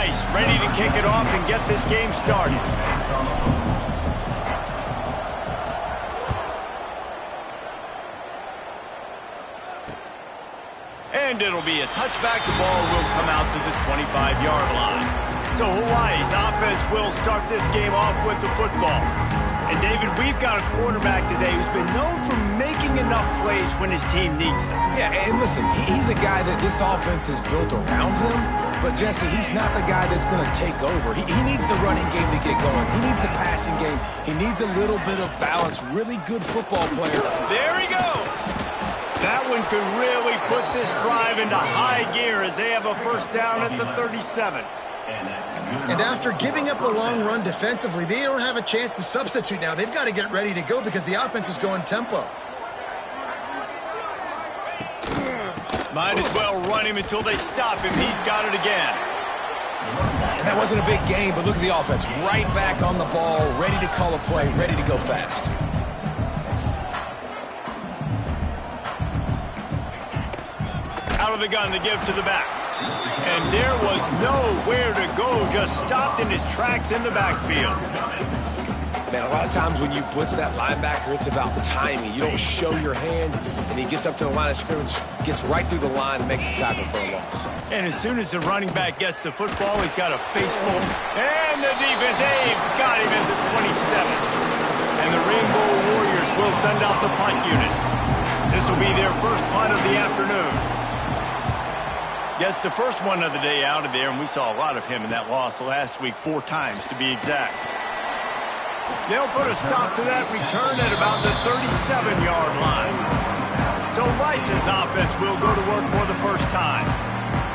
Rice ready to kick it off and get this game started. And it'll be a touchback. The ball will come out to the 25-yard line. So Hawaii's offense will start this game off with the football. And David, we've got a quarterback today who's been known for making enough plays when his team needs them. Yeah, and listen, he's a guy that this offense is built around him. But, Jesse, he's not the guy that's going to take over. He needs the running game to get going. He needs the passing game. He needs a little bit of balance. Really good football player. There he goes. That one could really put this drive into high gear as they have a first down at the 37. And after giving up a long run defensively, they don't have a chance to substitute now. They've got to get ready to go because the offense is going tempo. Might as well run him until they stop him. He's got it again. And that wasn't a big gain, but look at the offense. Right back on the ball, ready to call a play, ready to go fast. Out of the gun to give to the back. And there was nowhere to go, just stopped in his tracks in the backfield. Man, a lot of times when you blitz that linebacker, it's about timing. You don't show your hand, and he gets up to the line of scrimmage, gets right through the line, and makes the tackle for a loss. And as soon as the running back gets the football, he's got a face full. And the defense, they've got him at the 27. And the Rainbow Warriors will send out the punt unit. This will be their first punt of the afternoon. Gets the first one of the day out of there, and we saw a lot of him in that loss last week, 4 times to be exact. They'll put a stop to that return at about the 37-yard line. So Rice's offense will go to work for the first time.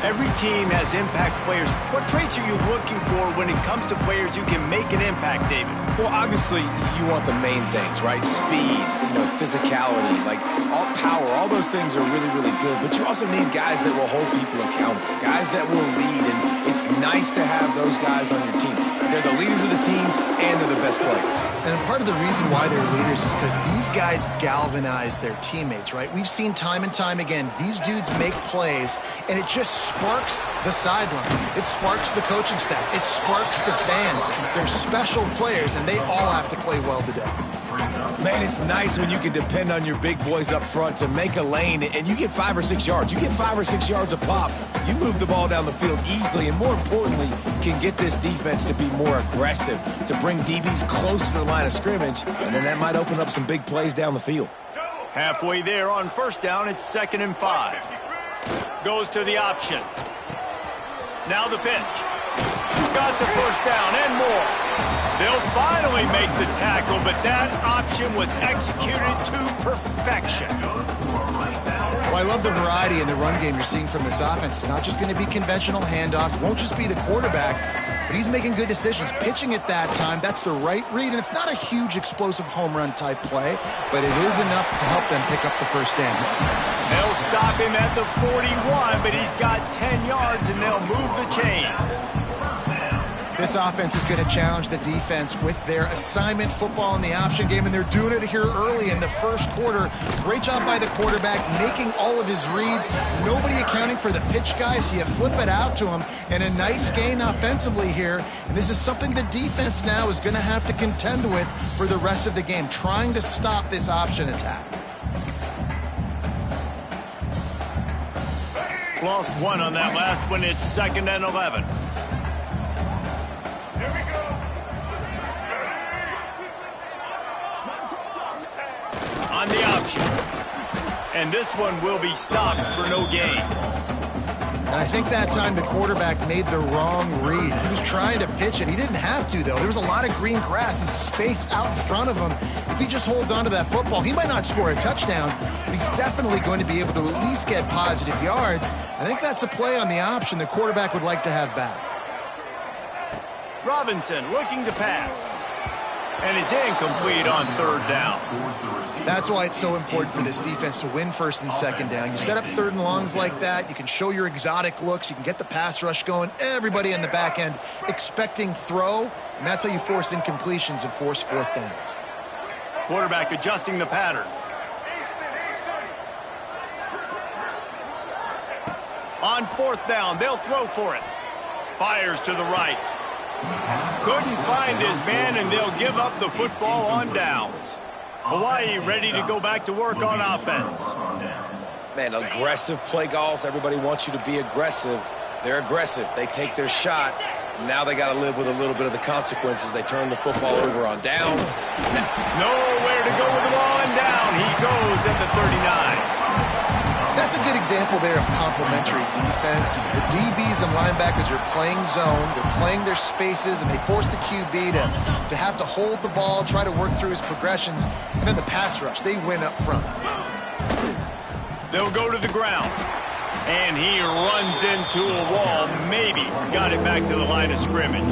Every team has impact players. What traits are you looking for when it comes to players who can make an impact, David? Well, obviously, you want the main things, right? Speed, physicality, like all power, all those things are really, really good. But you also need guys that will hold people accountable, guys that will lead, and it's nice to have those guys on your team. They're the leaders of the team, and they're the best players. And part of the reason why they're leaders is because these guys galvanize their teammates, right? We've seen time and time again, these dudes make plays, and it just sparks the sideline. It sparks the coaching staff. It sparks the fans. They're special players, and they all have to play well today. Man, it's nice when you can depend on your big boys up front to make a lane, and you get 5 or 6 yards. You get 5 or 6 yards a pop. You move the ball down the field easily, and more importantly, can get this defense to be more aggressive, to bring DBs close to the line of scrimmage, and then that might open up some big plays down the field. Halfway there on first down, it's 2nd and 5. Goes to the option. Now the pitch. Got the first down and more. They'll finally make the tackle, but that option was executed to perfection. Well, I love the variety in the run game you're seeing from this offense. It's not just going to be conventional handoffs. It won't just be the quarterback, but he's making good decisions. Pitching at that time, that's the right read, and it's not a huge explosive home run type play, but it is enough to help them pick up the first down. They'll stop him at the 41, but he's got 10 yards, and they'll move the chains. This offense is going to challenge the defense with their assignment football in the option game, and they're doing it here early in the first quarter. Great job by the quarterback, making all of his reads. Nobody accounting for the pitch guy, so you flip it out to him, and a nice gain offensively here. And this is something the defense now is going to have to contend with for the rest of the game, trying to stop this option attack. Lost one on that last one. It's 2nd and 11. On the option. And this one will be stopped for no gain. And I think that time the quarterback made the wrong read. He was trying to pitch it. He didn't have to, though. There was a lot of green grass and space out in front of him. If he just holds on to that football, he might not score a touchdown, but he's definitely going to be able to at least get positive yards. I think that's a play on the option the quarterback would like to have back. Robinson looking to pass. And it's incomplete on 3rd down. That's why it's so important for this defense to win 1st and 2nd down. You set up 3rd and longs like that. You can show your exotic looks. You can get the pass rush going. Everybody in the back end expecting throw, and that's how you force incompletions and force 4th downs. Quarterback adjusting the pattern. On 4th down, they'll throw for it. Fires to the right. Couldn't find his man, and they'll give up the football on downs. Hawaii ready to go back to work on offense. Man, aggressive play calls. Everybody wants you to be aggressive. They're aggressive. They take their shot. Now they got to live with a little bit of the consequences. They turn the football over on downs. Nowhere to go with the ball, and down he goes at the 39. That's a good example there of complementary defense. The DBs and linebackers are playing zone. They're playing their spaces, and they force the QB to have to hold the ball, try to work through his progressions. And then the pass rush, they win up front. They'll go to the ground. And he runs into a wall. Maybe got it back to the line of scrimmage.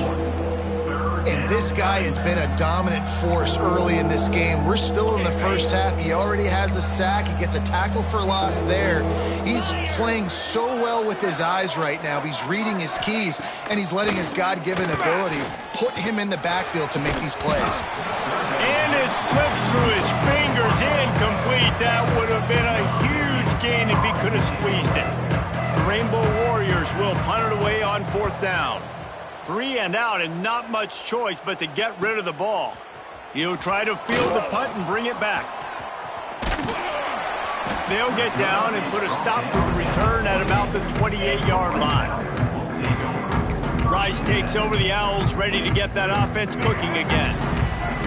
And this guy has been a dominant force early in this game. We're still in the first half. He already has a sack. He gets a tackle for loss there. He's playing so well with his eyes right now. He's reading his keys, and he's letting his God-given ability put him in the backfield to make these plays. And it slips through his fingers, incomplete. That would have been a huge gain if he could have squeezed it. The Rainbow Warriors will punt it away on 4th down. 3 and out, and not much choice but to get rid of the ball. He'll try to field the punt and bring it back. They'll get down and put a stop to the return at about the 28-yard line. Rice takes over the Owls, ready to get that offense cooking again.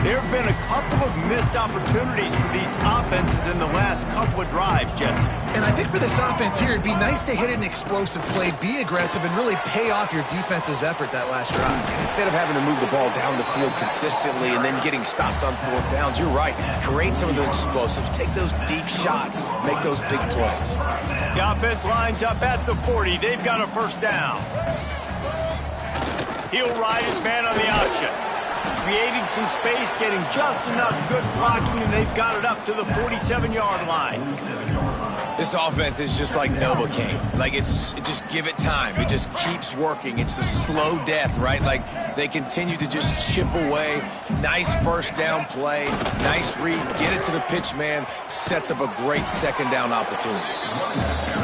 There have been a couple of missed opportunities for these offenses in the last couple of drives, Jesse. And I think for this offense here, it'd be nice to hit an explosive play, be aggressive, and really pay off your defense's effort that last drive. And instead of having to move the ball down the field consistently and then getting stopped on 4th downs, you're right. Create some of those explosives. Take those deep shots. Make those big plays. The offense lines up at the 40. They've got a 1st down. He'll ride his man on the option. Creating some space, getting just enough good blocking, and they've got it up to the 47-yard line. This offense is just like Novocaine. Like, just give it time. It just keeps working. It's the slow death, right? Like, they continue to just chip away. Nice 1st down play. Nice read. Get it to the pitch man. Sets up a great 2nd down opportunity.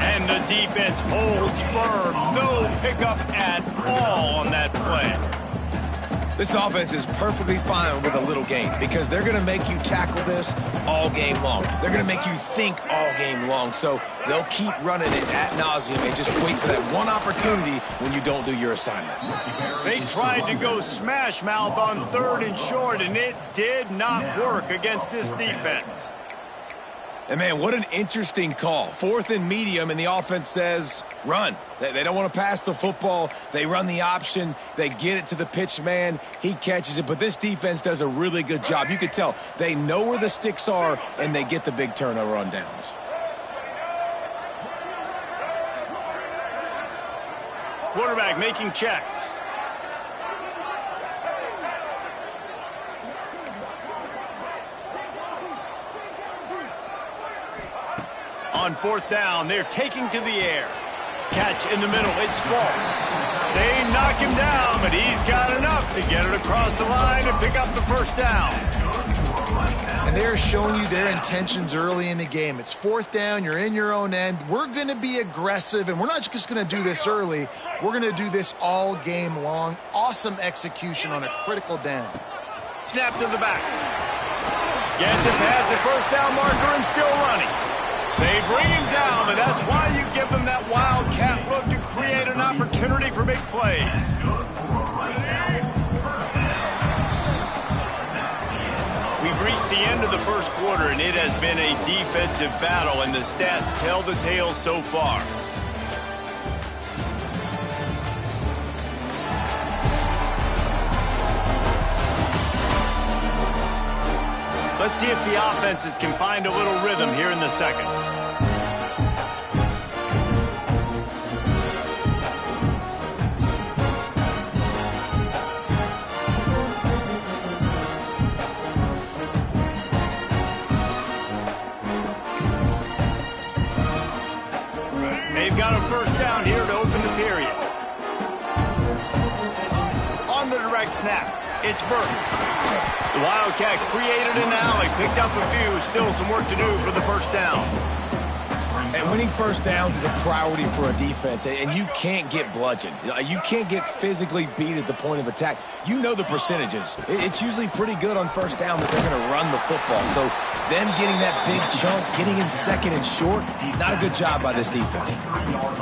And the defense holds firm. No pickup at all on that play. This offense is perfectly fine with a little gain because they're going to make you tackle this all game long. They're going to make you think all game long. So they'll keep running it ad nauseum and just wait for that one opportunity when you don't do your assignment. They tried to go smash mouth on 3rd and short, and it did not work against this defense. And, man, what an interesting call. 4th and medium, and the offense says, run. They don't want to pass the football. They run the option. They get it to the pitch man. He catches it. But this defense does a really good job. You can tell they know where the sticks are, and they get the big turnover on downs. Quarterback making checks. On 4th down, they're taking to the air. Catch in the middle, it's Falk. They knock him down, but he's got enough to get it across the line and pick up the 1st down. And they're showing you their intentions early in the game. It's 4th down, you're in your own end. We're going to be aggressive, and we're not just going to do this early. We're going to do this all game long. Awesome execution on a critical down. Snap to the back. Gets it past the 1st down marker and still running. They bring him down, but that's why you give them that wildcat look to create an opportunity for big plays. We've reached the end of the 1st quarter, and it has been a defensive battle, and the stats tell the tale so far. Let's see if the offenses can find a little rhythm here in the 2nd. They've got a 1st down here to open the period. On the direct snap, it's Burks. The Wildcat created an alley, picked up a few, still some work to do for the 1st down. And winning first downs is a priority for a defense, and you can't get bludgeoned. You can't get physically beat at the point of attack. You know the percentages. It's usually pretty good on first down that they're going to run the football. So them getting that big chunk, getting in second and short, not a good job by this defense.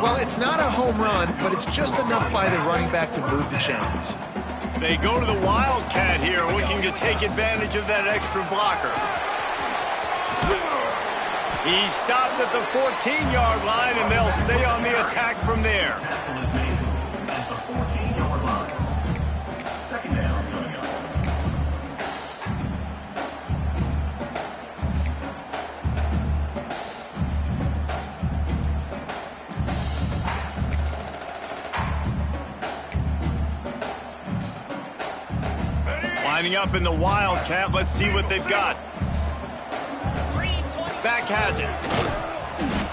Well, it's not a home run, but it's just enough by the running back to move the chains. They go to the Wildcat here, looking to take advantage of that extra blocker. He stopped at the 14-yard line, and they'll stay on the attack from there. Lining up in the Wildcat, let's see what they've got. Back has it.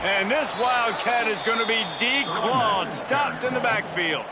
And this Wildcat is going to be declawed, stopped in the backfield.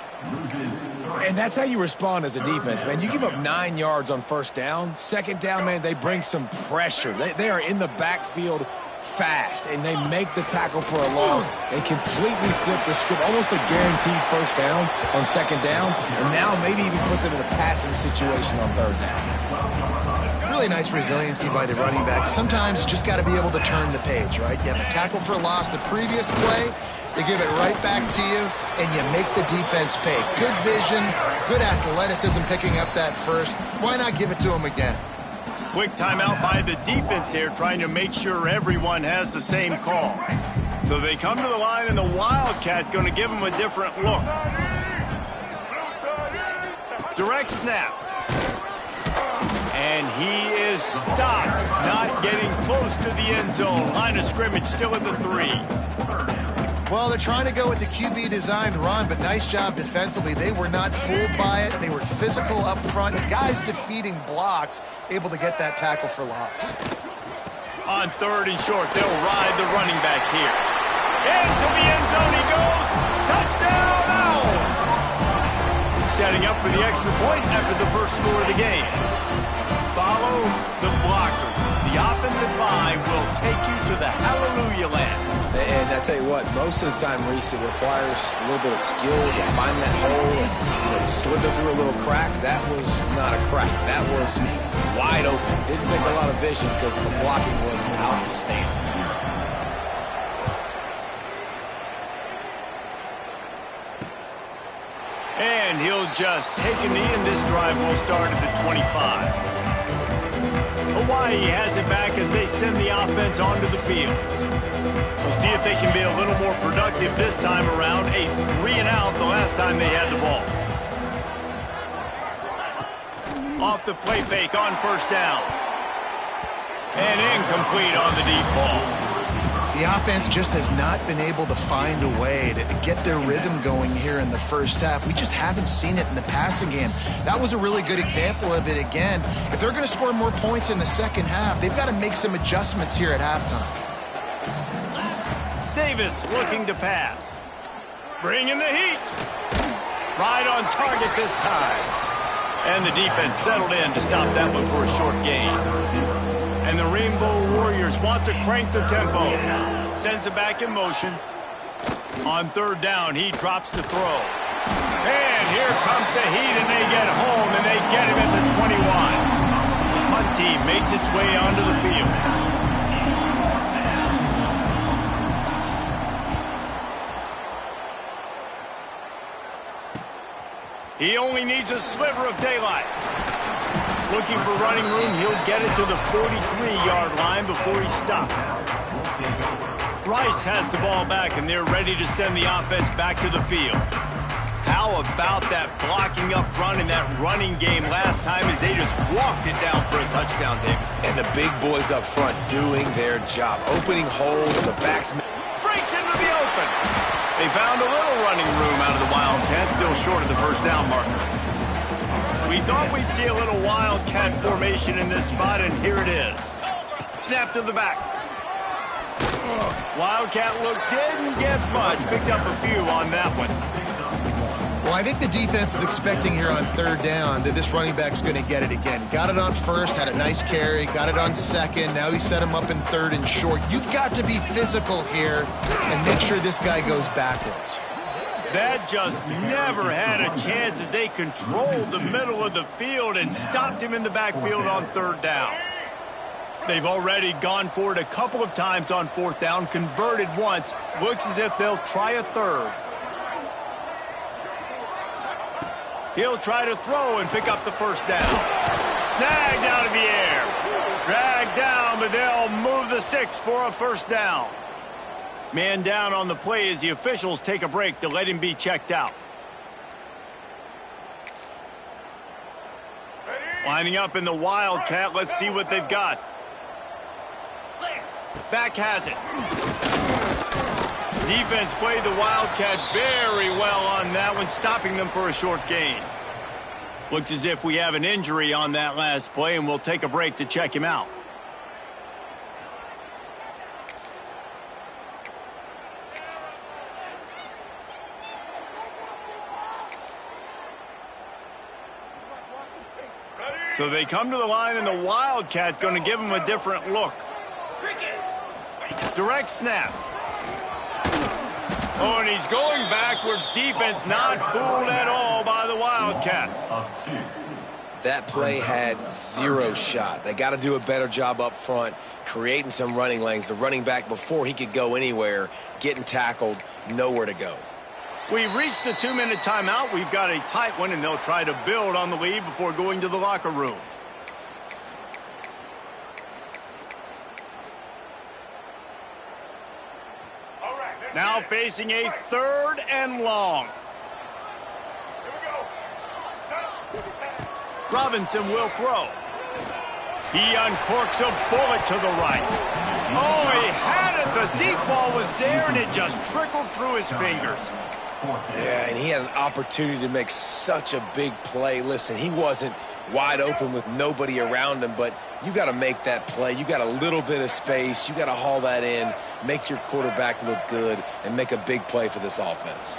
And that's how you respond as a defense, man. You give up 9 yards on first down. Second down, man, they bring some pressure. They are in the backfield fast, and they make the tackle for a loss and completely flip the script. Almost a guaranteed first down on second down, and now maybe even put them in a passing situation on third down. Really nice resiliency by the running back. Sometimes you just got to be able to turn the page, right? You have a tackle for a loss the previous play, they give it right back to you, and you make the defense pay. Good vision, good athleticism picking up that first. Why not give it to them again? Quick timeout by the defense here, trying to make sure everyone has the same call. So they come to the line, and the Wildcat going to give them a different look. Direct snap. And he is stopped, not getting close to the end zone. Line of scrimmage still at the 3. Well, they're trying to go with the QB-designed run, but nice job defensively. They were not fooled by it. They were physical up front. Guys defeating blocks, able to get that tackle for loss. On third and short, they'll ride the running back here. Into the end zone he goes. Touchdown, Owls! Setting up for the extra point after the first score of the game. Follow the blockers. The offensive line will take you to the hallelujah land. And I tell you what, most of the time, Reese, it requires a little bit of skill to find that hole and slither through a little crack. That was not a crack. That was wide open. Didn't take a lot of vision because the blocking was outstanding. And he'll just take a knee, and this drive will start at the 25. Hawaii has it back as they send the offense onto the field. We'll see if they can be a little more productive this time around. A 3-and-out the last time they had the ball. Off the play fake on first down. And incomplete on the deep ball. The offense just has not been able to find a way to get their rhythm going here in the first half. We just haven't seen it in the passing game. That was a really good example of it again. If they're going to score more points in the second half, they've got to make some adjustments here at halftime. Davis looking to pass. Bringing the heat. Right on target this time. And the defense settled in to stop that one for a short gain. And the Rainbow Warriors want to crank the tempo. Sends it back in motion. On third down, he drops to throw. And here comes the heat, and they get home, and they get him at the 21. The punt team makes its way onto the field. He only needs a sliver of daylight. Looking for running room, he'll get it to the 43-yard line before he's stopped. Rice has the ball back, and they're ready to send the offense back to the field. How about that blocking up front and that running game last time as they just walked it down for a touchdown, David? And the big boys up front doing their job, opening holes, the backs. Breaks into the open. They found a little running room out of the Wildcats, still short of the first down marker. We thought we'd see a little Wildcat formation in this spot, and here it is. Snap to the back. Wildcat look didn't get much. Picked up a few on that one. Well, I think the defense is expecting here on third down that this running back's going to get it again. Got it on first, had a nice carry, got it on second. Now he set him up in third and short. You've got to be physical here and make sure this guy goes backwards. That just never had a chance as they controlled the middle of the field and stopped him in the backfield on third down. They've already gone for it a couple of times on fourth down, converted once. Looks as if they'll try a third. He'll try to throw and pick up the first down. Snagged out of the air. Dragged down, but they'll move the sticks for a first down. Man down on the play as the officials take a break to let him be checked out. Lining up in the Wildcat. Let's see what they've got. Back has it. Defense played the Wildcat very well on that one, stopping them for a short gain. Looks as if we have an injury on that last play, and we'll take a break to check him out. So they come to the line, and the Wildcat going to give him a different look. Direct snap. Oh, and he's going backwards. Defense not fooled at all by the Wildcat. That play had zero shot. They got to do a better job up front, creating some running lanes. The running back, before he could go anywhere, getting tackled, nowhere to go. We've reached the 2-minute timeout. We've got a tight one, and they'll try to build on the lead before going to the locker room. Now facing a third and long. Robinson will throw. He uncorks a bullet to the right. Oh, he had it. The deep ball was there, and it just trickled through his fingers. Yeah, and he had an opportunity to make such a big play. Listen, he wasn't wide open with nobody around him, but you got to make that play. You got a little bit of space. You got to haul that in, make your quarterback look good, and make a big play for this offense.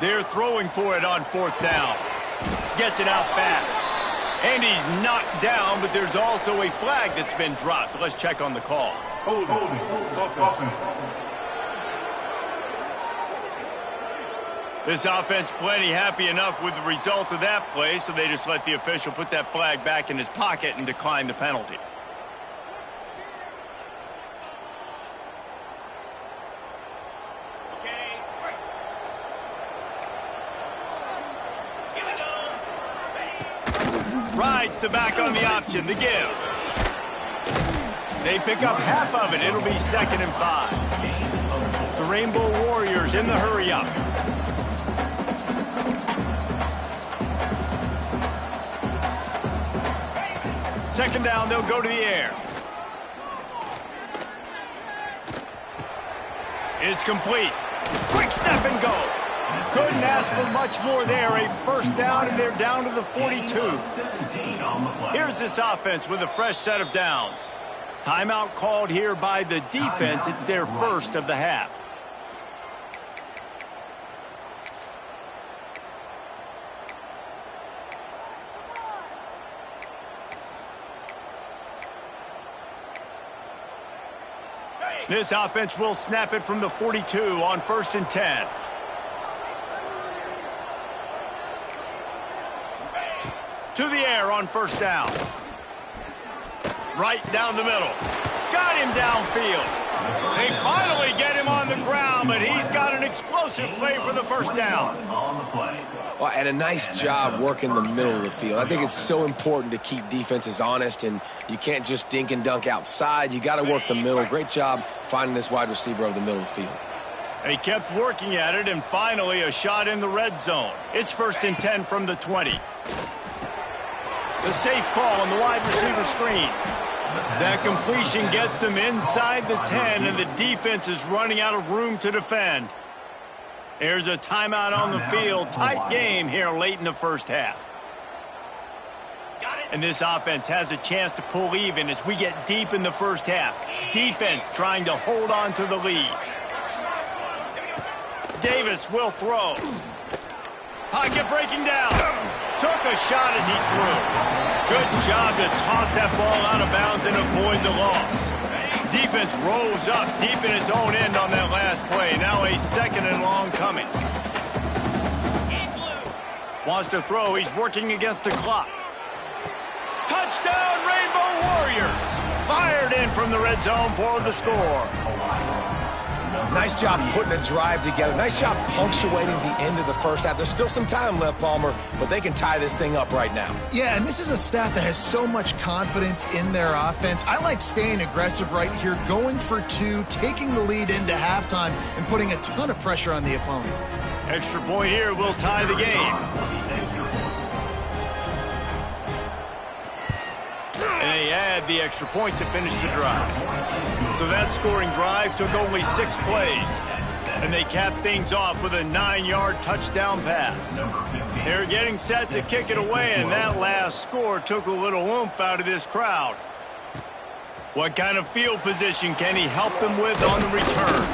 They're throwing for it on fourth down. Gets it out fast. And he's knocked down, but there's also a flag that's been dropped. Let's check on the call. This offense plenty happy enough with the result of that play, so they just let the official put that flag back in his pocket and decline the penalty. Rides the back on the option, the give. They pick up half of it. It'll be 2nd and 5. The Rainbow Warriors in the hurry-up. Second down, they'll go to the air. It's complete. Quick step and go. Couldn't ask for much more there. A first down, and they're down to the 42. Here's this offense with a fresh set of downs. Timeout called here by the defense. It's their first of the half. This offense will snap it from the 42 on 1st and 10. To the air on first down. Right down the middle. Got him downfield. They finally get him on the ground, but he's got an explosive play for the first down. Well, and a nice job working the middle of the field. I think it's so important to keep defenses honest, and you can't just dink and dunk outside. You got to work the middle. Great job finding this wide receiver over the middle of the field. They kept working at it, and finally a shot in the red zone. It's 1st and 10 from the 20. The safe call on the wide receiver screen. That completion gets them inside the 10, and the defense is running out of room to defend. There's a timeout on the field. Tight game here late in the first half. And this offense has a chance to pull even as we get deep in the first half. Defense trying to hold on to the lead. Davis will throw. pocket, breaking down. Took a shot as he threw. Good job to toss that ball out of bounds and avoid the loss. Defense rose up deep in its own end on that last play. Now a 2nd and long coming. Wants to throw. He's working against the clock. Touchdown, Rainbow Warriors! Fired in from the red zone for the score. Nice job putting a drive together. Nice job punctuating the end of the first half. There's still some time left, Palmer, but they can tie this thing up right now. Yeah, and this is a staff that has so much confidence in their offense. I like staying aggressive right here, going for 2, taking the lead into halftime, and putting a ton of pressure on the opponent. Extra point here will tie the game. And they add the extra point to finish the drive. So that scoring drive took only 6 plays. And they capped things off with a 9-yard touchdown pass. They're getting set to kick it away, and that last score took a little oomph out of this crowd. What kind of field position can he help them with on the return?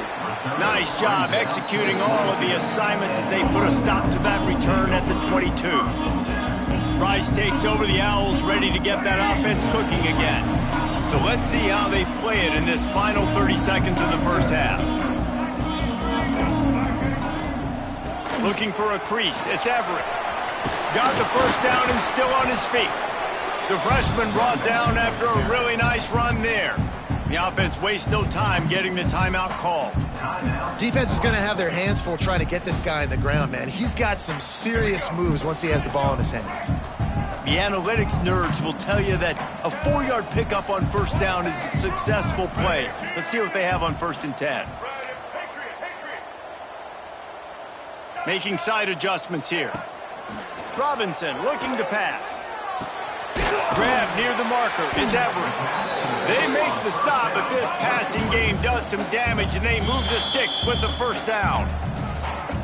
Nice job executing all of the assignments as they put a stop to that return at the 22. Rice takes over the Owls, ready to get that offense cooking again. So let's see how they play it in this final 30 seconds of the first half. Looking for a crease. It's Everett. Got the first down and still on his feet. The freshman brought down after a really nice run there. The offense wastes no time getting the timeout called. Defense is going to have their hands full trying to get this guy on the ground, man. He's got some serious moves once he has the ball in his hands. The analytics nerds will tell you that a 4-yard pickup on first down is a successful play. Let's see what they have on 1st and 10. Making side adjustments here. Robinson looking to pass. Grab near the marker. It's Everett. They make the stop, but this passing game does some damage, and they move the sticks with the first down.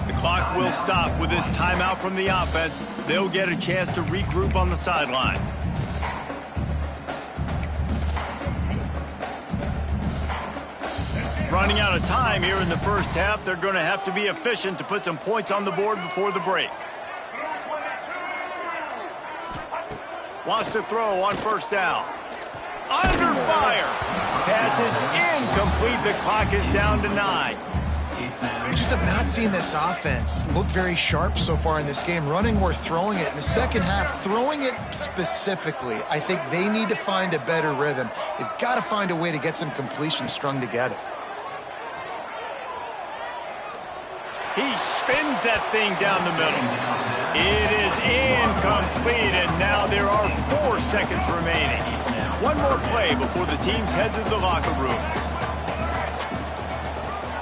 The clock will stop with this timeout from the offense. They'll get a chance to regroup on the sideline. Running out of time here in the first half. They're going to have to be efficient to put some points on the board before the break. Wants to throw on first down. Under fire. Pass is incomplete. The clock is down to 9. We just have not seen this offense look very sharp so far in this game, running or throwing it. In the second half, throwing it specifically, I think they need to find a better rhythm. They've got to find a way to get some completions strung together. He spins that thing down the middle. It is incomplete, and now there are 4 seconds remaining. One more play before the teams head to the locker room.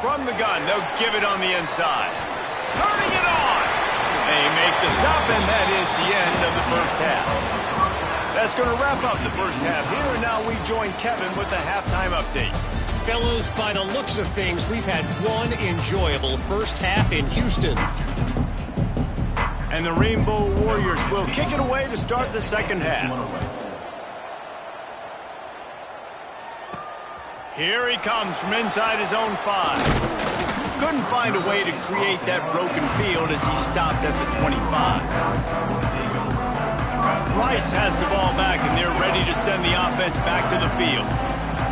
From the gun, they'll give it on the inside. Turning it on! They make the stop, and that is the end of the first half. That's going to wrap up the first half here, and now we join Kevin with the halftime update. Fellas, by the looks of things, we've had one enjoyable first half in Houston. And the Rainbow Warriors will kick it away to start the second half. Here he comes from inside his own 5. Couldn't find a way to create that broken field as he stopped at the 25. Rice has the ball back, and they're ready to send the offense back to the field.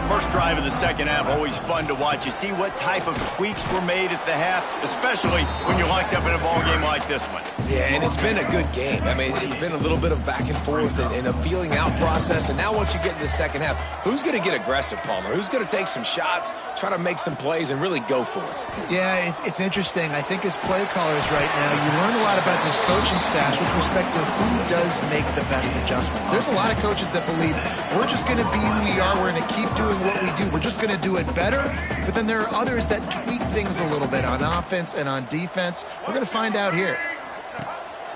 First drive of the second half, always fun to watch. You see what type of tweaks were made at the half, especially when you're locked up in a ball game like this one. Yeah, and it's been a good game. I mean, it's been a little bit of back and forth and a feeling out process. And now once you get in the second half, who's going to get aggressive, Palmer? Who's going to take some shots, try to make some plays, and really go for it? Yeah, it's interesting. I think as play callers right now, you learn a lot about this coaching staff with respect to who does make the best adjustments. There's a lot of coaches that believe we're just going to be who we are. We're going to keep doing what we do. We're just going to do it better. But then there are others that tweak things a little bit on offense and on defense. We're going to find out here.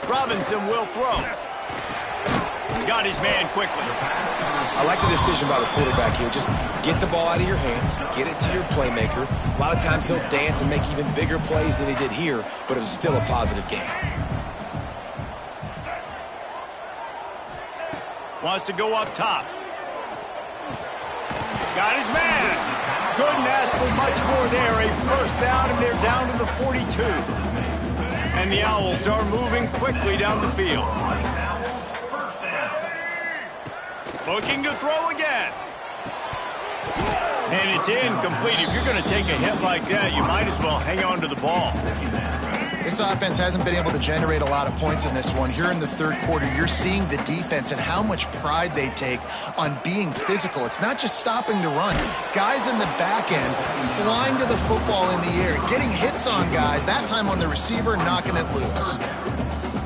Robinson will throw. Got his man quickly. I like the decision by the quarterback here. Just get the ball out of your hands, get it to your playmaker. A lot of times he'll dance and make even bigger plays than he did here, but it was still a positive game. Wants to go up top. Got his man. Couldn't ask for much more there. A first down, and they're down to the 42. And the Owls are moving quickly down the field. Looking to throw again. And it's incomplete. If you're going to take a hit like that, you might as well hang on to the ball. This offense hasn't been able to generate a lot of points in this one. Here in the third quarter, you're seeing the defense and how much pride they take on being physical. It's not just stopping the run. Guys in the back end flying to the football in the air, getting hits on guys, that time on the receiver, knocking it loose.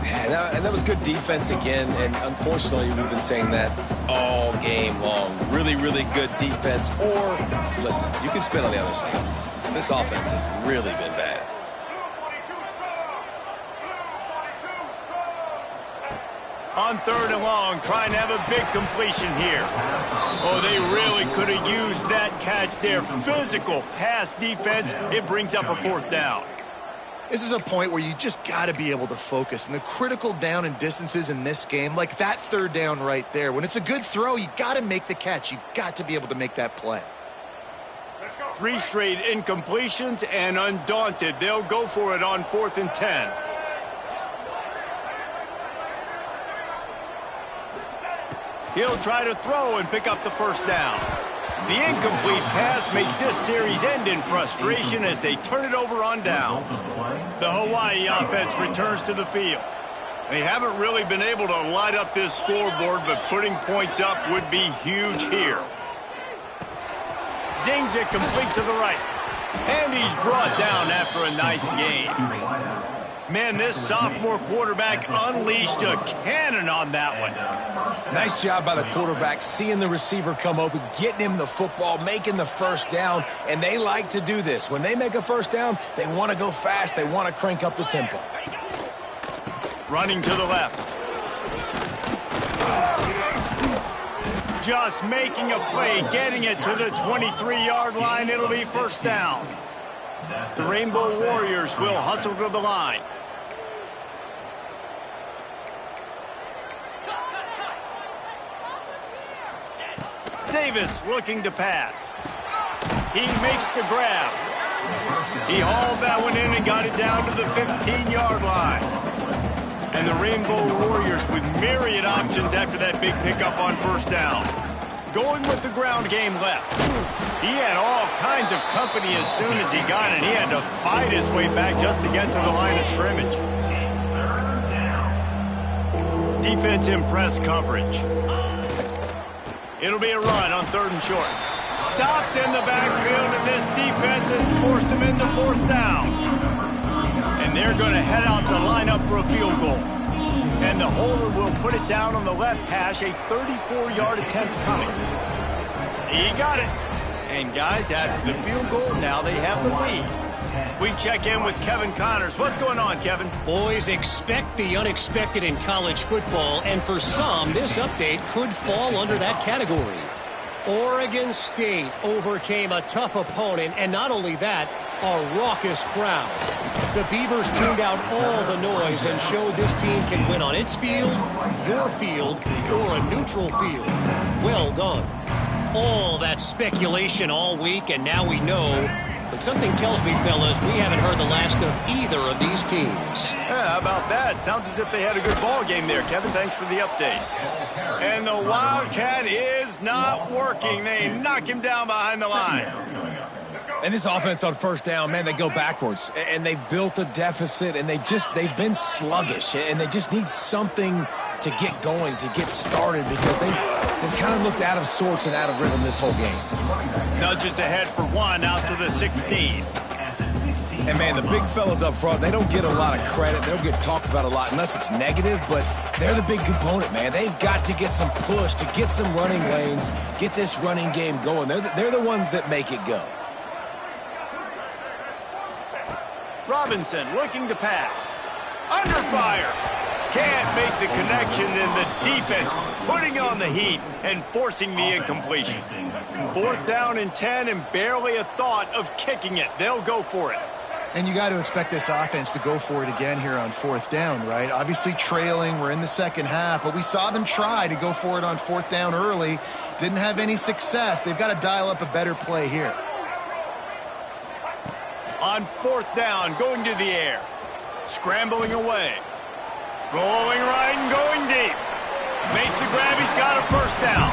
And that was good defense again, and unfortunately, we've been saying that all game long. Really, really good defense, or, listen, you can spin on the other side. This offense has really been bad. On 3rd and long, trying to have a big completion here. Oh, they really could have used that catch there. Physical pass defense. It brings up a 4th down. This is a point where you just got to be able to focus. And the critical down and distances in this game, like that 3rd down right there, when it's a good throw, you got to make the catch. You've got to be able to make that play. 3 straight incompletions, and undaunted, they'll go for it on 4th and 10. He'll try to throw and pick up the 1st down. The incomplete pass makes this series end in frustration as they turn it over on downs. The Hawaii offense returns to the field. They haven't really been able to light up this scoreboard, but putting points up would be huge here. Zings it complete to the right. And he's brought down after a nice gain. Man, this sophomore quarterback unleashed a cannon on that one. Nice job by the quarterback, seeing the receiver come open, getting him the football, making the 1st down, and they like to do this. When they make a 1st down, they want to go fast, they want to crank up the tempo. Running to the left. Just making a play, getting it to the 23-yard line. It'll be 1st down. The Rainbow Warriors will hustle to the line. Davis looking to pass. He makes the grab. He hauled that one in and got it down to the 15-yard line. And the Rainbow Warriors with myriad options after that big pickup on 1st down. Going with the ground game left. He had all kinds of company as soon as he got it. He had to fight his way back just to get to the line of scrimmage. Defense in press coverage. It'll be a run on 3rd and short. Stopped in the backfield, and this defense has forced him into 4th down. And they're going to head out to line up for a field goal. And the holder will put it down on the left hash, a 34-yard attempt coming. He got it. And guys, after the field goal, now they have the lead. We check in with Kevin Connors. What's going on, Kevin? Boys, expect the unexpected in college football, and for some, this update could fall under that category. Oregon State overcame a tough opponent, and not only that, a raucous crowd. The Beavers tuned out all the noise and showed this team can win on its field, your field, or a neutral field. Well done. All that speculation all week, and now we know. But something tells me, fellas, we haven't heard the last of either of these teams. Yeah, how about that? Sounds as if they had a good ball game there, Kevin. Thanks for the update. And the Wildcat is not working. They knock him down behind the line. And this offense on 1st down, man, they go backwards. And they've built a deficit, and they've been sluggish. And they just need something to get going, to get started, because they've kind of looked out of sorts and out of rhythm this whole game. Nudges ahead for 1 out to the 16. And, man, the big fellas up front, they don't get a lot of credit. They don't get talked about a lot unless it's negative, but they're the big component, man. They've got to get some push, to get some running lanes, get this running game going. They're the ones that make it go. Robinson looking to pass. Under fire. Can't make the connection, and the defense putting on the heat and forcing the incompletion. 4th down and 10, and barely a thought of kicking it. They'll go for it. And you got to expect this offense to go for it again here on 4th down, right? Obviously trailing, we're in the 2nd half, but we saw them try to go for it on 4th down early. Didn't have any success. They've got to dial up a better play here. On 4th down, going to the air. Scrambling away. Rolling right and going deep. Makes the grab. He's got a first down.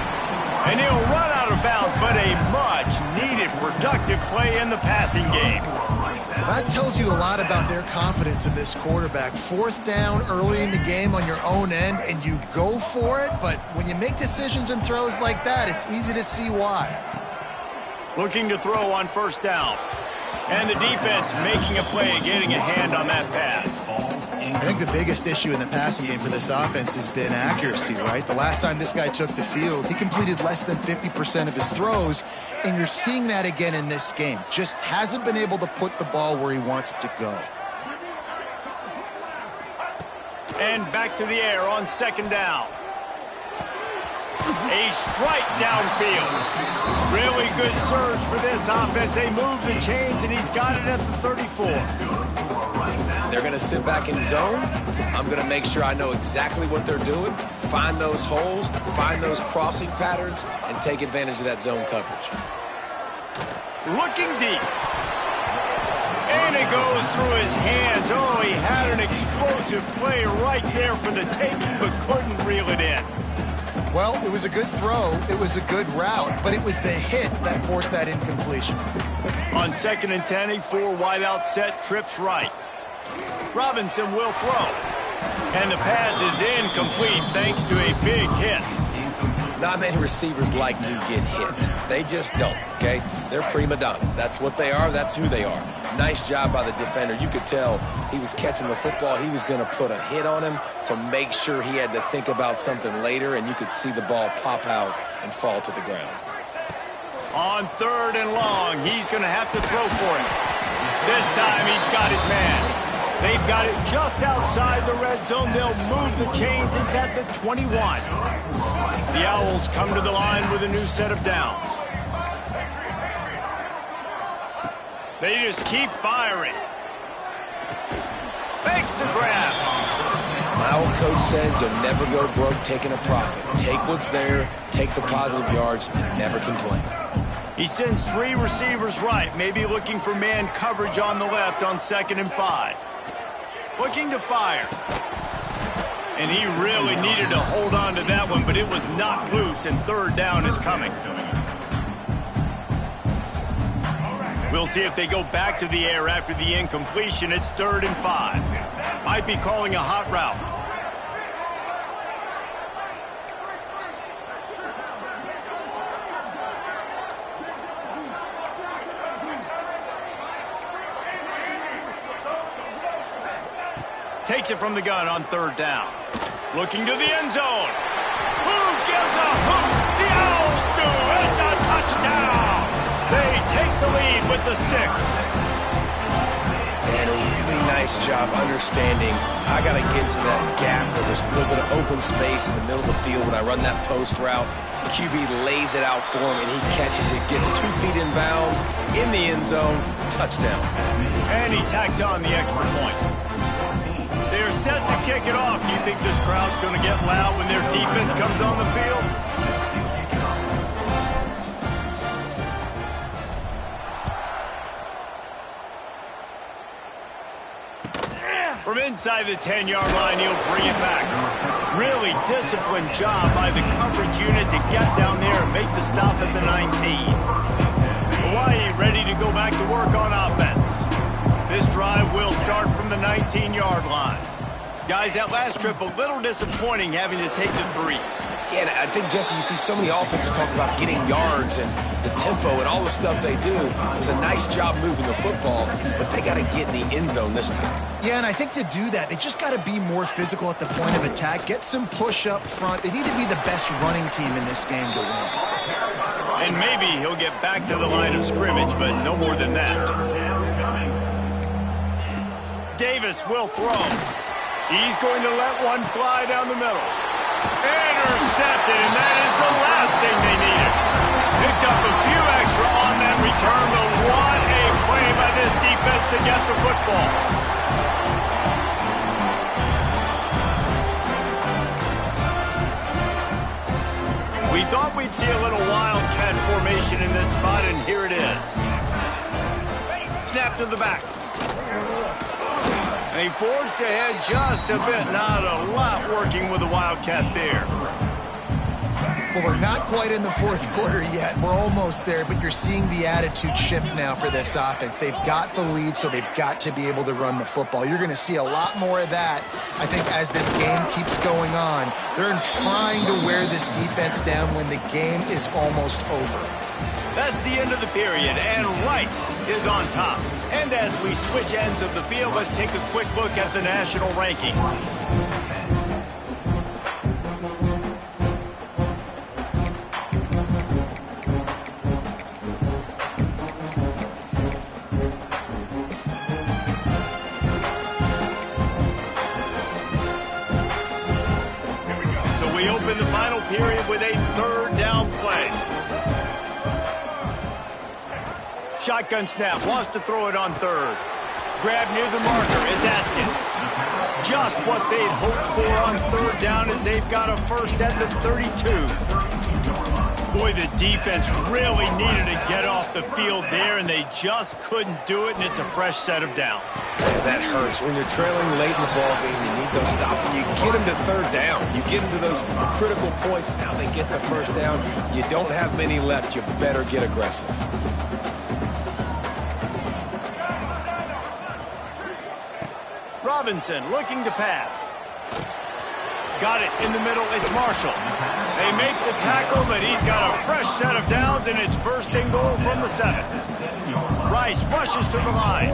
And he'll run out of bounds, but a much-needed productive play in the passing game. That tells you a lot about their confidence in this quarterback. Fourth down early in the game on your own end, and you go for it, but when you make decisions and throws like that, it's easy to see why. Looking to throw on first down. And the defense making a play, getting a hand on that pass. I think the biggest issue in the passing game for this offense has been accuracy, right? The last time this guy took the field, he completed less than 50% of his throws, and you're seeing that again in this game. Just hasn't been able to put the ball where he wants it to go. And back to the air on second down. A strike downfield. Really good surge for this offense. They move the chains, and he's got it at the 34. They're going to sit back in zone. I'm going to make sure I know exactly what they're doing, find those holes, find those crossing patterns, and take advantage of that zone coverage. Looking deep. And it goes through his hands. Oh, he had an explosive play right there for the taking, but couldn't reel it in. Well, it was a good throw. It was a good route, but it was the hit that forced that incompletion. On 2nd and 10, a 4 wide out set, trips right. Robinson will throw. And the pass is incomplete thanks to a big hit. Not many receivers like to get hit. They just don't, okay? They're prima donnas. That's what they are. That's who they are. Nice job by the defender. You could tell he was catching the football. He was going to put a hit on him to make sure he had to think about something later, and you could see the ball pop out and fall to the ground. On 3rd and long, he's going to have to throw for it. This time he's got his man. They've got it just outside the red zone. They'll move the chains. It's at the 21. The Owls come to the line with a new set of downs. They just keep firing. Makes the grab. My old coach said you'll never go broke taking a profit. Take what's there, take the positive yards, and never complain. He sends 3 receivers right, maybe looking for man coverage on the left on 2nd and 5. Looking to fire. And he really needed to hold on to that one, but it was knocked loose, and 3rd down is coming. We'll see if they go back to the air after the incompletion. It's 3rd and 5. Might be calling a hot route. Takes it from the gun on 3rd down. Looking to the end zone. Who gives a hoot? The Owls do. It's a touchdown. They take the lead with the 6. And a really nice job understanding I got to get to that gap where there's a little bit of open space in the middle of the field when I run that post route. QB lays it out for him, and he catches it, gets 2 feet in bounds, in the end zone, touchdown. And he tacks on the extra point. They're set to kick it off. Do you think this crowd's going to get loud when their defense comes on the field? From inside the 10-yard line, he'll bring it back. Really disciplined job by the coverage unit to get down there and make the stop at the 19. Hawaii ready to go back to work on offense. This drive will start from the 19-yard line. Guys, that last trip, a little disappointing having to take the 3. Yeah, and I think, Jesse, you see so many offenses talk about getting yards and the tempo and all the stuff they do. It was a nice job moving the football, but they got to get in the end zone this time. Yeah, and I think to do that, they just got to be more physical at the point of attack, get some push up front. They need to be the best running team in this game to win. And maybe he'll get back to the line of scrimmage, but no more than that. Davis will throw. He's going to let one fly down the middle. Intercepted, and that is the last thing they needed. Picked up a few extra on that return, but what a play by this defense to get the football. We thought we'd see a little wildcat formation in this spot, and here it is. Snap to the back. And he forged ahead just a bit. Not a lot working with the Wildcat there. Well, we're not quite in the fourth quarter yet. We're almost there, but you're seeing the attitude shift now for this offense. They've got the lead, so they've got to be able to run the football. You're going to see a lot more of that, I think, as this game keeps going on. They're trying to wear this defense down when the game is almost over. That's the end of the period, and Rice is on top. And as we switch ends of the field, let's take a quick look at the national rankings. We open the final period with a third down play. Shotgun snap, wants to throw it on third. Grab near the marker is Atkins. Just what they'd hoped for on third down as they've got a first at the 32. Boy, the defense really needed to get off the field there, and they just couldn't do it, and it's a fresh set of downs. Man, that hurts. When you're trailing late in the ball game, you need those stops, and you get them to third down. You get them to those critical points. Now they get the first down. You don't have many left. You better get aggressive. Robinson looking to pass. Got it in the middle. It's Marshall. They make the tackle, but he's got a fresh set of downs, and it's first and goal from the 7. Rice rushes to the line.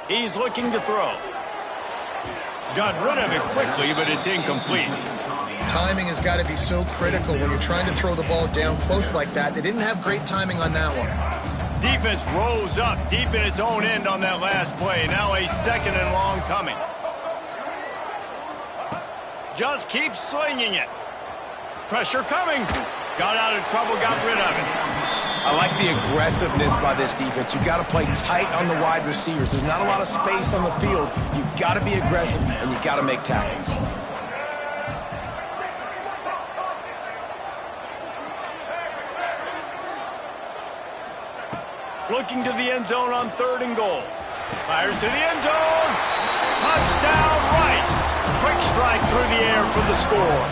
He's looking to throw. Got rid of it quickly, but it's incomplete. Timing has got to be so critical when you're trying to throw the ball down close like that. They didn't have great timing on that one. Defense rose up deep in its own end on that last play. Now a second and long coming. Just keep slinging it. Pressure coming. Got out of trouble, got rid of it. I like the aggressiveness by this defense. You got to play tight on the wide receivers. There's not a lot of space on the field. You got to be aggressive, and you got to make tackles. Looking to the end zone on third and goal. Fires to the end zone. Touchdown, Rice. Quick strike through the air for the score.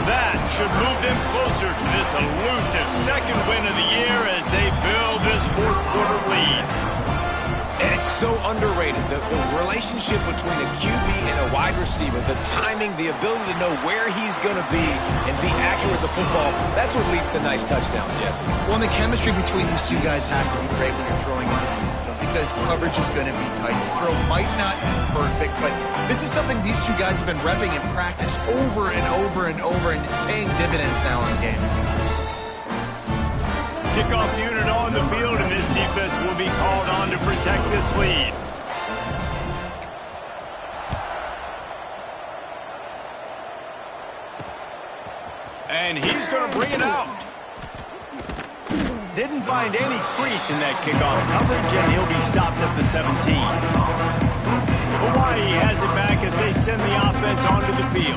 That should move them closer to this elusive second win of the year as they build this fourth quarter lead. And it's so underrated. The relationship between a QB and a wide receiver, the timing, the ability to know where he's going to be and be accurate with the football, that's what leads to nice touchdowns, Jesse. Well, the chemistry between these two guys has to be great when you're throwing in because coverage is going to be tight. The throw might not be perfect, but this is something these two guys have been repping in practice over and over and over, and it's paying dividends now in the game. Kickoff unit on the field, and this defense will be called on to protect this lead. And he's going to bring it out. Didn't find any crease in that kickoff coverage, and he'll be stopped at the 17. Hawaii has it back as they send the offense onto the field.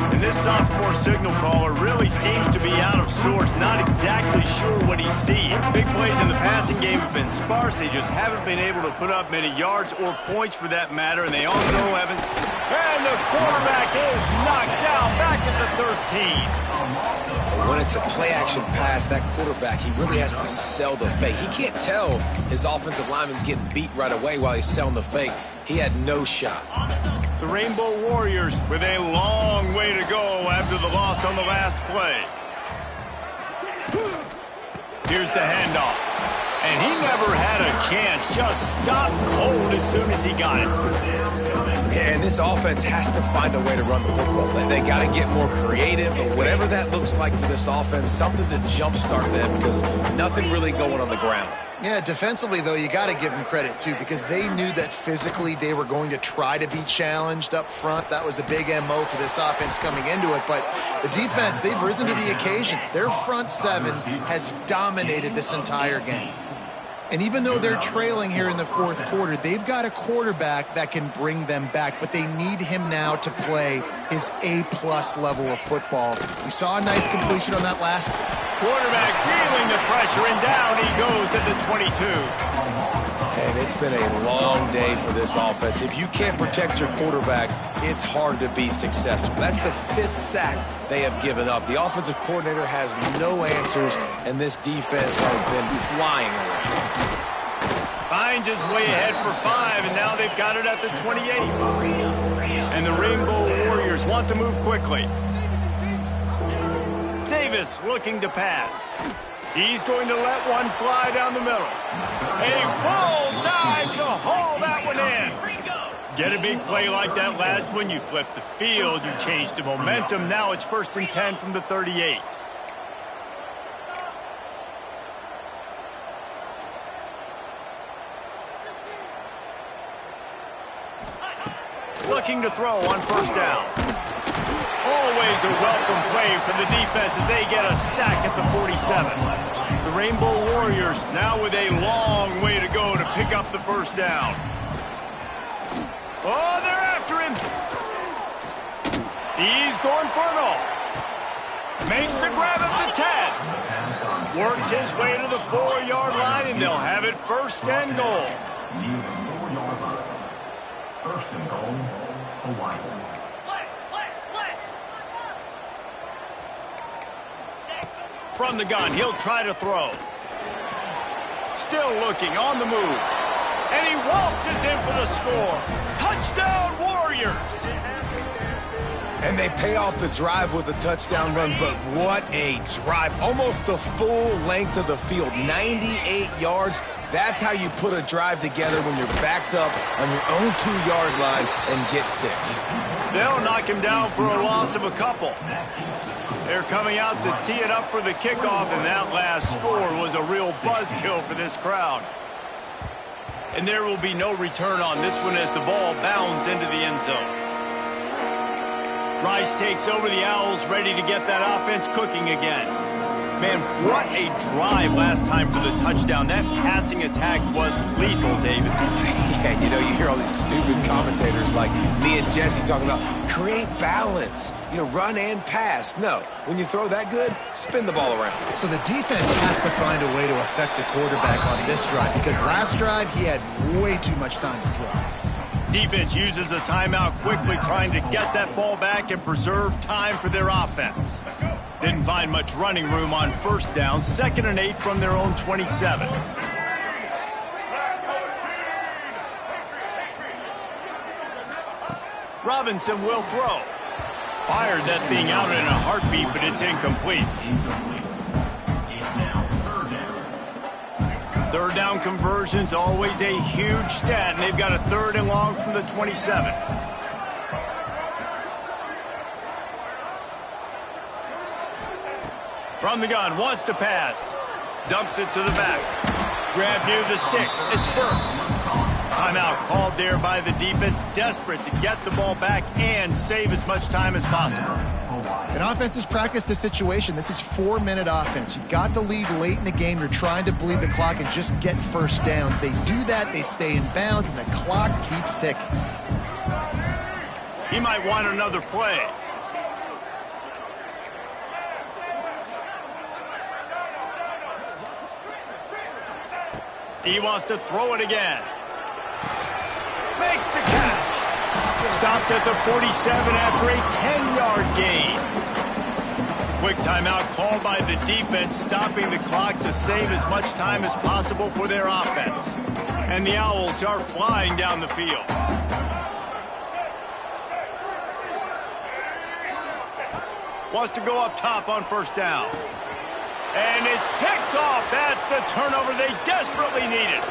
And this sophomore signal caller really seems to be out of sorts, not exactly sure what he's seeing. Big plays in the passing game have been sparse. They just haven't been able to put up many yards or points for that matter, and they also haven't. And the quarterback is knocked down back at the 13. When it's a play-action pass, that quarterback, he really has to sell the fake. He can't tell his offensive lineman's getting beat right away while he's selling the fake. He had no shot. The Rainbow Warriors with a long way to go after the loss on the last play. Here's the handoff. And he never had a chance. Just stopped cold as soon as he got it. And this offense has to find a way to run the football. They got to get more creative, or whatever that looks like for this offense, something to jumpstart them because nothing really going on the ground. Yeah, defensively, though, you got to give them credit, too, because they knew that physically they were going to try to be challenged up front. That was a big MO for this offense coming into it. But the defense, they've risen to the occasion. Their front seven has dominated this entire game. And even though they're trailing here in the fourth quarter, they've got a quarterback that can bring them back, but they need him now to play his A-plus level of football. We saw a nice completion on that last. Quarterback feeling the pressure, and down he goes at the 22. And it's been a long day for this offense. If you can't protect your quarterback, it's hard to be successful. That's the 5th sack they have given up. The offensive coordinator has no answers, and this defense has been flying around. Finds his way ahead for 5, and now they've got it at the 28. And the Rainbow Warriors want to move quickly. Davis looking to pass. He's going to let one fly down the middle. A full dive to haul that one in. Get a big play like that last one, you flip the field, you change the momentum. Now it's 1st and 10 from the 38. Looking to throw on 1st down. Always a welcome play for the defense as they get a sack at the 47. The Rainbow Warriors now with a long way to go to pick up the 1st down. Oh, they're after him. He's going for it all. Makes the grab at the 10. Works his way to the 4-yard line, and they'll have it 1st and goal. 1st and goal, Hawaii. From the gun, he'll try to throw. Still looking, on the move. And he waltzes in for the score. Touchdown, Warriors! And they pay off the drive with a touchdown run, but what a drive. Almost the full length of the field, 98 yards. That's how you put a drive together when you're backed up on your own 2-yard line and get 6. They'll knock him down for a loss of a couple. They're coming out to tee it up for the kickoff, and that last score was a real buzzkill for this crowd. And there will be no return on this one as the ball bounds into the end zone. Rice takes over the Owls, ready to get that offense cooking again. Man, what a drive last time for the touchdown. That passing attack was lethal, David. Yeah, you know, you hear all these stupid commentators like me and Jesse talking about create balance, you know, run and pass. No, when you throw that good, spin the ball around. So the defense has to find a way to affect the quarterback on this drive, because last drive he had way too much time to throw. Defense uses a timeout quickly, trying to get that ball back and preserve time for their offense. Didn't find much running room on 1st down. 2nd and 8 from their own 27. Robinson will throw. Fired that thing out in a heartbeat, but it's incomplete. 3rd down conversions, always a huge stat, and they've got a 3rd and long from the 27. From the gun, wants to pass. Dumps it to the back. Grab near the sticks. It's Burks. Timeout called there by the defense, desperate to get the ball back and save as much time as possible. And offenses practice the situation. This is 4-minute offense. You've got the lead late in the game. You're trying to bleed the clock and just get 1st downs. They do that, they stay in bounds, and the clock keeps ticking. He might want another play. He wants to throw it again. Makes the catch. Stopped at the 47 after a 10-yard gain. Quick timeout called by the defense, stopping the clock to save as much time as possible for their offense. And the Owls are flying down the field. Wants to go up top on 1st down. And it's picked off. That's the turnover they desperately needed.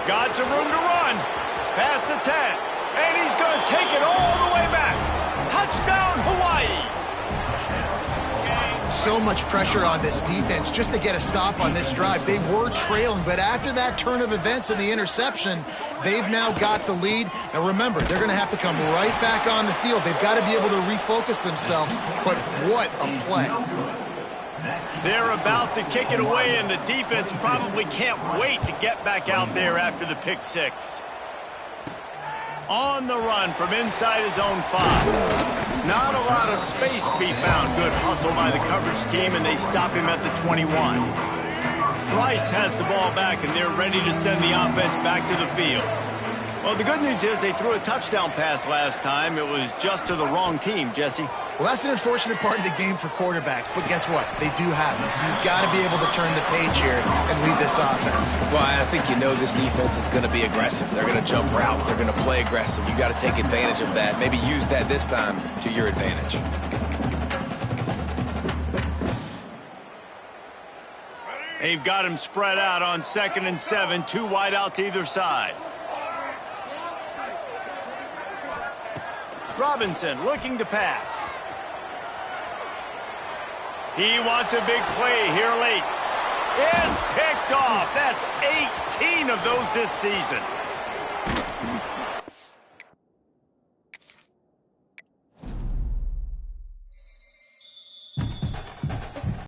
Got some room to run. Past the 10. And he's going to take it all the way back. Touchdown, Hawaii. So much pressure on this defense just to get a stop on this drive. They were trailing, but after that turn of events and the interception, they've now got the lead. Now remember, they're going to have to come right back on the field. They've got to be able to refocus themselves, but what a play. They're about to kick it away, and the defense probably can't wait to get back out there after the pick six. On the run from inside his own 5. Not a lot of space to be found. Good hustle by the coverage team, and they stop him at the 21. Rice has the ball back, and they're ready to send the offense back to the field. Well, the good news is they threw a touchdown pass last time. It was just to the wrong team, Jesse. Well, that's an unfortunate part of the game for quarterbacks, but guess what? They do happen, so you've got to be able to turn the page here and lead this offense. Well, I think you know this defense is going to be aggressive. They're going to jump routes. They're going to play aggressive. You got to take advantage of that. Maybe use that this time to your advantage. They've got him spread out on 2nd and 7, 2 wide out to either side. Robinson looking to pass. He wants a big play here late. It's picked off. That's 18 of those this season.